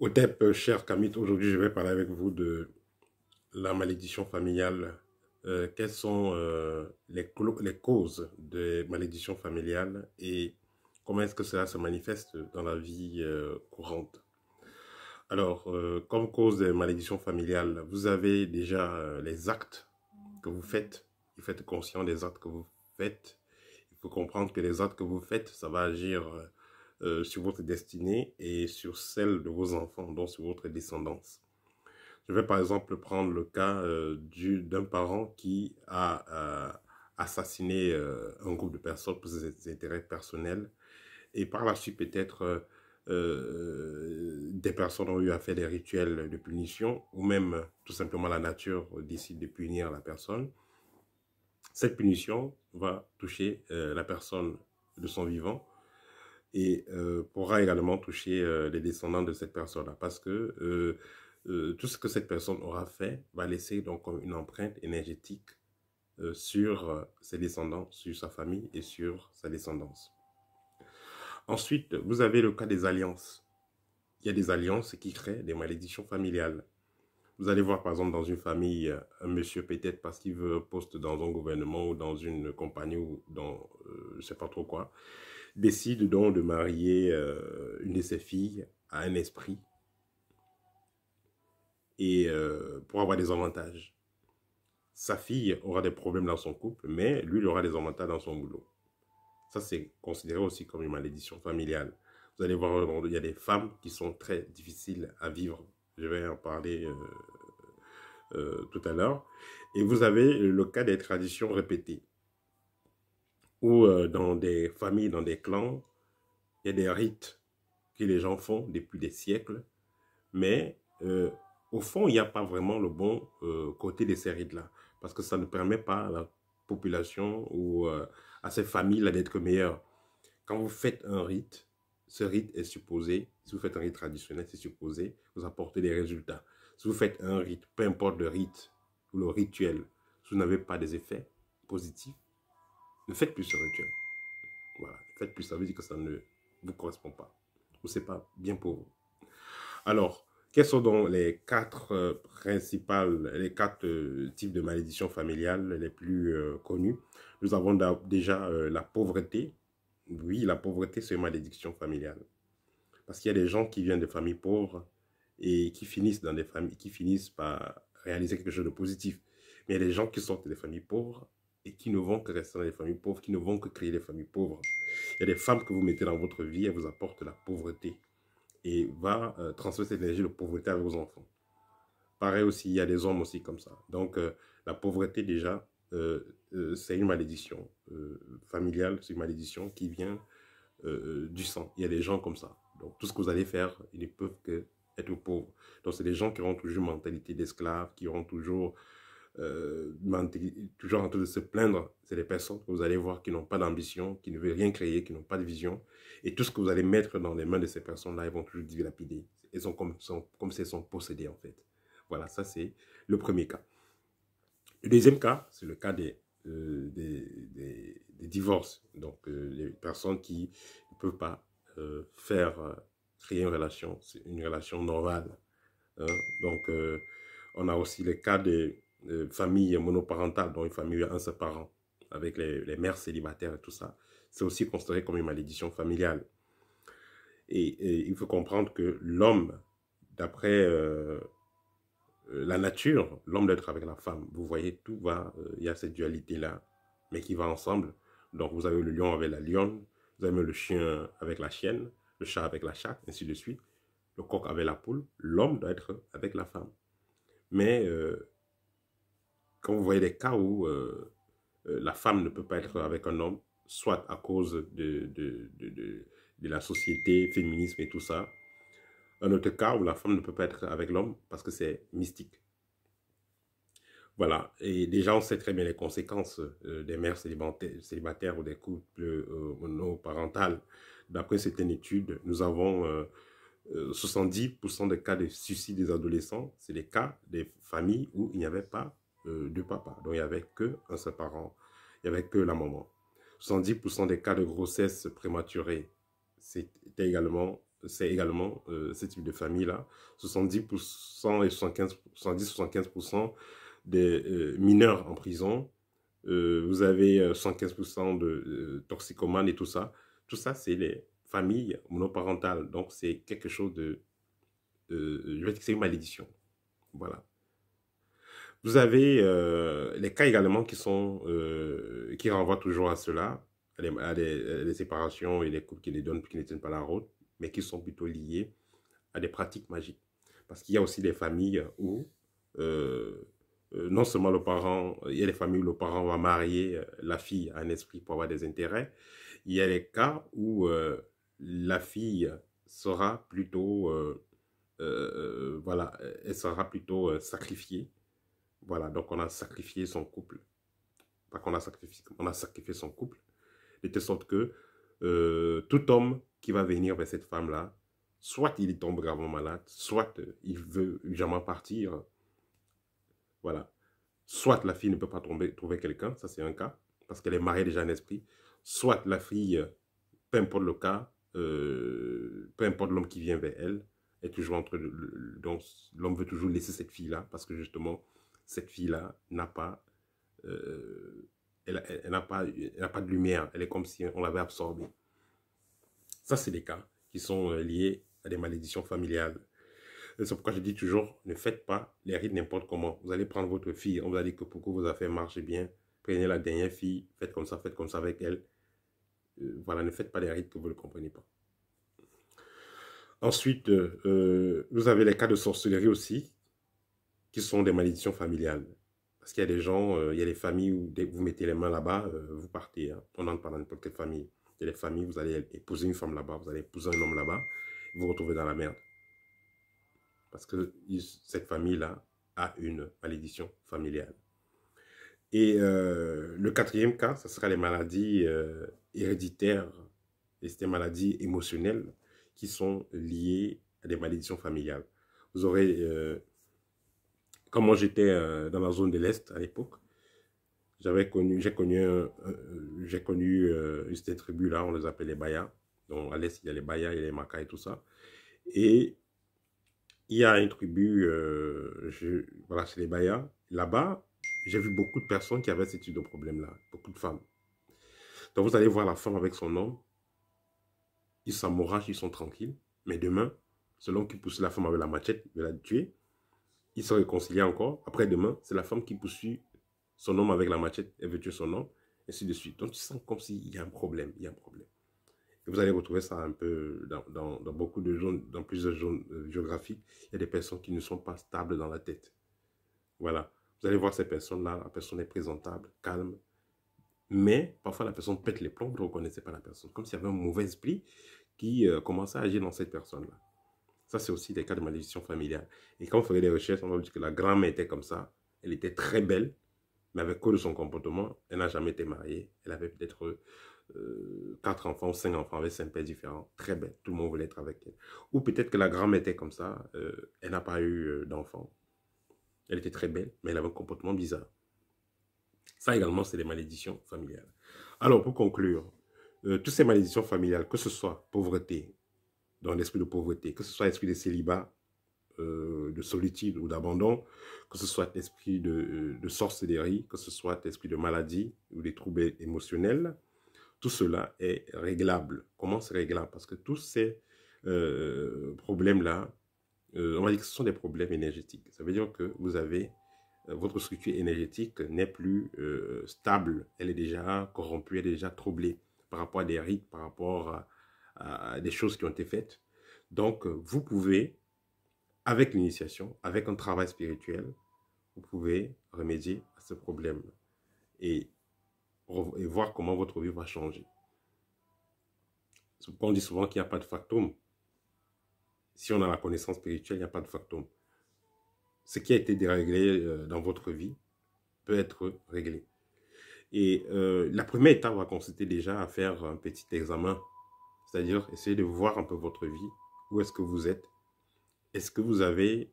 Otep, cher Kamit, aujourd'hui je vais parler avec vous de la malédiction familiale. Quelles sont les causes des malédictions familiales et comment est-ce que cela se manifeste dans la vie courante? Alors, comme cause des malédictions familiales, vous avez déjà les actes que vous faites. Vous faites conscient des actes que vous faites. Il faut comprendre que les actes que vous faites, ça va agir sur votre destinée et sur celle de vos enfants, donc sur votre descendance. Je vais par exemple prendre le cas d'un parent qui a assassiné un groupe de personnes pour ses intérêts personnels et par la suite peut-être des personnes ont eu à faire des rituels de punition ou même tout simplement la nature décide de punir la personne. Cette punition va toucher la personne de son vivant et pourra également toucher les descendants de cette personne-là parce que tout ce que cette personne aura fait va laisser donc une empreinte énergétique sur ses descendants, sur sa famille et sur sa descendance. Ensuite, vous avez le cas des alliances. Il y a des alliances qui créent des malédictions familiales. Vous allez voir par exemple dans une famille, un monsieur peut-être parce qu'il veut un poste dans un gouvernement ou dans une compagnie ou dans je ne sais pas trop quoi, décide donc de marier une de ses filles à un esprit et pour avoir des avantages. Sa fille aura des problèmes dans son couple, mais lui, il aura des avantages dans son boulot. Ça, c'est considéré aussi comme une malédiction familiale. Vous allez voir, il y a des femmes qui sont très difficiles à vivre. Je vais en parler tout à l'heure. Et vous avez le cas des traditions répétées, où dans des familles, dans des clans, il y a des rites que les gens font depuis des siècles, mais au fond, il n'y a pas vraiment le bon côté de ces rites-là, parce que ça ne permet pas à la population ou à ces familles-là d'être meilleures. Quand vous faites un rite, ce rite est supposé, si vous faites un rite traditionnel, c'est supposé vous apporter des résultats. Si vous faites un rite, peu importe le rite ou le rituel, si vous n'avez pas des effets positifs, ne faites plus ce rituel. Voilà, ne faites plus, ça veut dire que ça ne vous correspond pas, ou c'est pas bien pour vous. Alors, quels sont donc les quatre les quatre types de malédictions familiales les plus connus? Nous avons déjà la pauvreté. Oui, la pauvreté, c'est une malédiction familiale. Parce qu'il y a des gens qui viennent de familles pauvres et qui finissent dans des familles, qui finissent par réaliser quelque chose de positif. Mais il y a des gens qui sortent des familles pauvres et qui ne vont que rester dans les familles pauvres, qui ne vont que créer des familles pauvres. Il y a des femmes que vous mettez dans votre vie, elles vous apportent la pauvreté et va transmettre cette énergie de pauvreté à vos enfants. Pareil aussi, il y a des hommes aussi comme ça. Donc, la pauvreté, déjà, c'est une malédiction familiale, c'est une malédiction qui vient du sang. Il y a des gens comme ça. Donc, tout ce que vous allez faire, ils ne peuvent que être pauvres. Donc, c'est des gens qui auront toujours une mentalité d'esclave, qui auront toujours toujours en train de se plaindre. C'est des personnes que vous allez voir qui n'ont pas d'ambition, qui ne veulent rien créer, qui n'ont pas de vision. Et tout ce que vous allez mettre dans les mains de ces personnes-là, ils vont toujours dilapider. Elles sont comme si elles sont possédées, en fait. Voilà, ça c'est le premier cas. Le deuxième cas, c'est le cas des divorces. Donc, les personnes qui ne peuvent pas créer une relation normale. Hein. Donc, on a aussi le cas des familles monoparentales, dont une famille à un seul parent, avec les mères célibataires et tout ça. C'est aussi considéré comme une malédiction familiale. Et il faut comprendre que l'homme, d'après la nature, l'homme doit être avec la femme. Vous voyez, tout va, il y a cette dualité-là, mais qui va ensemble. Donc, vous avez le lion avec la lionne, vous avez le chien avec la chienne, le chat avec la chatte, ainsi de suite. Le coq avec la poule. L'homme doit être avec la femme. Mais quand vous voyez des cas où la femme ne peut pas être avec un homme, soit à cause de la société, féminisme et tout ça. Un autre cas où la femme ne peut pas être avec l'homme parce que c'est mystique. Voilà, et déjà on sait très bien les conséquences des mères célibataires ou des couples monoparentales. D'après certaines études, nous avons 70% des cas de suicide des adolescents, c'est les cas des familles où il n'y avait pas de papa. Donc il n'y avait qu'un seul parent, il n'y avait que la maman. 70% des cas de grossesse prématurée, c'était également c'est également ce type de famille-là. 70% et 75, 70-75% des mineurs en prison. Vous avez 75% de toxicomanes et tout ça. Tout ça, c'est les familles monoparentales. Donc, c'est quelque chose de... je vais dire que c'est une malédiction. Voilà. Vous avez les cas également qui renvoient toujours à cela, à des séparations et des couples qui ne tiennent pas la route, mais qui sont plutôt liés à des pratiques magiques. Parce qu'il y a aussi des familles où, non seulement il y a des familles où le parent va marier la fille à un esprit pour avoir des intérêts. Il y a des cas où la fille sera plutôt, voilà, elle sera plutôt sacrifiée. Voilà, donc on a sacrifié son couple. Pas qu'on a sacrifié, on a sacrifié son couple. De telle sorte que tout homme qui va venir vers cette femme-là, soit il tombe gravement malade, soit il veut jamais partir. Voilà. Soit la fille ne peut pas trouver quelqu'un, ça c'est un cas, parce qu'elle est mariée déjà en esprit. Soit la fille, peu importe le cas, peu importe l'homme qui vient vers elle, est toujours donc l'homme veut toujours laisser cette fille-là, parce que justement, cette fille-là n'a pas, elle n'a pas de lumière. Elle est comme si on l'avait absorbée. Ça, c'est des cas qui sont liés à des malédictions familiales. C'est pourquoi je dis toujours, ne faites pas les rites n'importe comment. Vous allez prendre votre fille, on vous a dit que pour que vos affaires marchent bien, prenez la dernière fille, faites comme ça avec elle. Voilà, ne faites pas les rites que vous ne comprenez pas. Ensuite, vous avez les cas de sorcellerie aussi, qui sont des malédictions familiales. Parce qu'il y a des gens, il y a des familles où dès que vous mettez les mains là-bas, vous partez. Hein. On n'entre pas dans n'importe quelle famille. Il y a des familles, vous allez épouser une femme là-bas, vous allez épouser un homme là-bas, vous vous retrouvez dans la merde. Parce que cette famille-là a une malédiction familiale. Et le quatrième cas, ce sera les maladies héréditaires et ces maladies émotionnelles qui sont liées à des malédictions familiales. Vous aurez, comme moi j'étais dans la zone de l'Est à l'époque, j'ai connu cette tribu-là, on les appelle les Bayas. Donc à l'Est, il y a les Bayas, il y a les Makas et tout ça. Et il y a une tribu, voilà, chez les Bayas. Là-bas, j'ai vu beaucoup de personnes qui avaient ce type de problème-là, beaucoup de femmes. Donc vous allez voir la femme avec son homme, ils s'amourachent, ils sont tranquilles, mais demain, c'est l'homme qui pousse la femme avec la machette, il va la tuer, ils se réconcilient encore, après demain, c'est la femme qui poursuit son homme avec la machette, elle veut tuer son homme, et ainsi de suite. Donc tu sens comme s'il y a un problème, il y a un problème. Et vous allez retrouver ça un peu dans beaucoup de zones, dans plusieurs zones géographiques. Il y a des personnes qui ne sont pas stables dans la tête. Voilà. Vous allez voir ces personnes-là, la personne est présentable, calme. Mais parfois, la personne pète les plombs, vous ne reconnaissez pas la personne. Comme s'il y avait un mauvais esprit qui commençait à agir dans cette personne-là. Ça, c'est aussi des cas de malédiction familiale. Et quand on ferait des recherches, on va dire que la grand-mère était comme ça. Elle était très belle, mais avec cause de son comportement, elle n'a jamais été mariée. Elle avait peut-être 4 enfants ou 5 enfants avec 5 pères différents. Très belle. Tout le monde voulait être avec elle. Ou peut-être que la grand-mère était comme ça. Elle n'a pas eu d'enfants. Elle était très belle, mais elle avait un comportement bizarre. Ça également, c'est des malédictions familiales. Alors, pour conclure, toutes ces malédictions familiales, que ce soit pauvreté, dans l'esprit de pauvreté, que ce soit l'esprit de célibat, de solitude ou d'abandon, que ce soit l'esprit de sorcellerie, que ce soit l'esprit de maladie ou des troubles émotionnels, tout cela est réglable. Comment c'est réglable? Parce que tous ces problèmes-là, on va dire que ce sont des problèmes énergétiques. Ça veut dire que vous avez, votre structure énergétique n'est plus stable. Elle est déjà corrompue, elle est déjà troublée par rapport à des rites, par rapport à des choses qui ont été faites. Donc, vous pouvez, avec l'initiation, avec un travail spirituel, vous pouvez remédier à ce problème et voir comment votre vie va changer. C'est pourquoi on dit souvent qu'il n'y a pas de factum. Si on a la connaissance spirituelle, il n'y a pas de factum. Ce qui a été déréglé dans votre vie peut être réglé. Et la première étape va consister déjà à faire un petit examen, c'est-à-dire essayer de voir un peu votre vie, où est-ce que vous êtes. Est-ce que vous avez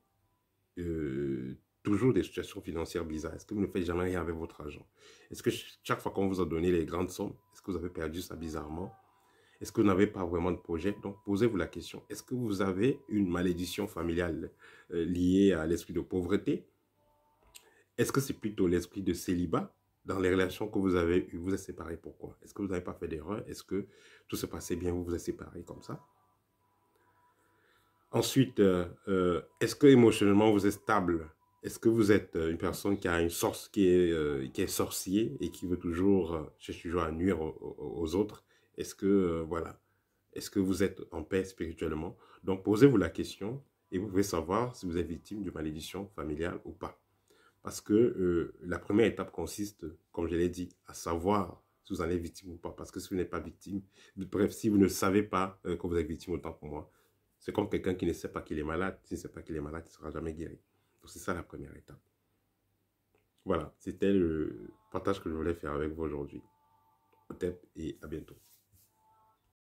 toujours des situations financières bizarres? Est-ce que vous ne faites jamais rien avec votre argent? Est-ce que chaque fois qu'on vous a donné les grandes sommes, est-ce que vous avez perdu ça bizarrement? Est-ce que vous n'avez pas vraiment de projet? Donc, posez-vous la question. Est-ce que vous avez une malédiction familiale liée à l'esprit de pauvreté? Est-ce que c'est plutôt l'esprit de célibat? Dans les relations que vous avez eues, vous êtes séparés, pourquoi? Est-ce que vous n'avez pas fait d'erreur? Est-ce que tout se passait bien, vous vous êtes séparés comme ça? Ensuite, est-ce que émotionnellement vous êtes stable? Est-ce que vous êtes une personne qui a une source qui est sorcier et qui veut toujours, cherche toujours à nuire aux autres? Est-ce que, voilà, est-ce que vous êtes en paix spirituellement? Donc, posez-vous la question et vous pouvez savoir si vous êtes victime de malédiction familiale ou pas. Parce que la première étape consiste, comme je l'ai dit, à savoir si vous en êtes victime ou pas. Parce que si vous n'êtes pas victime, bref, si vous ne savez pas que vous êtes victime autant que moi, c'est comme quelqu'un qui ne sait pas qu'il est malade. S'il ne sait pas qu'il est malade, il ne sera jamais guéri. Donc c'est ça la première étape. Voilà, c'était le partage que je voulais faire avec vous aujourd'hui. Peut-être et à bientôt.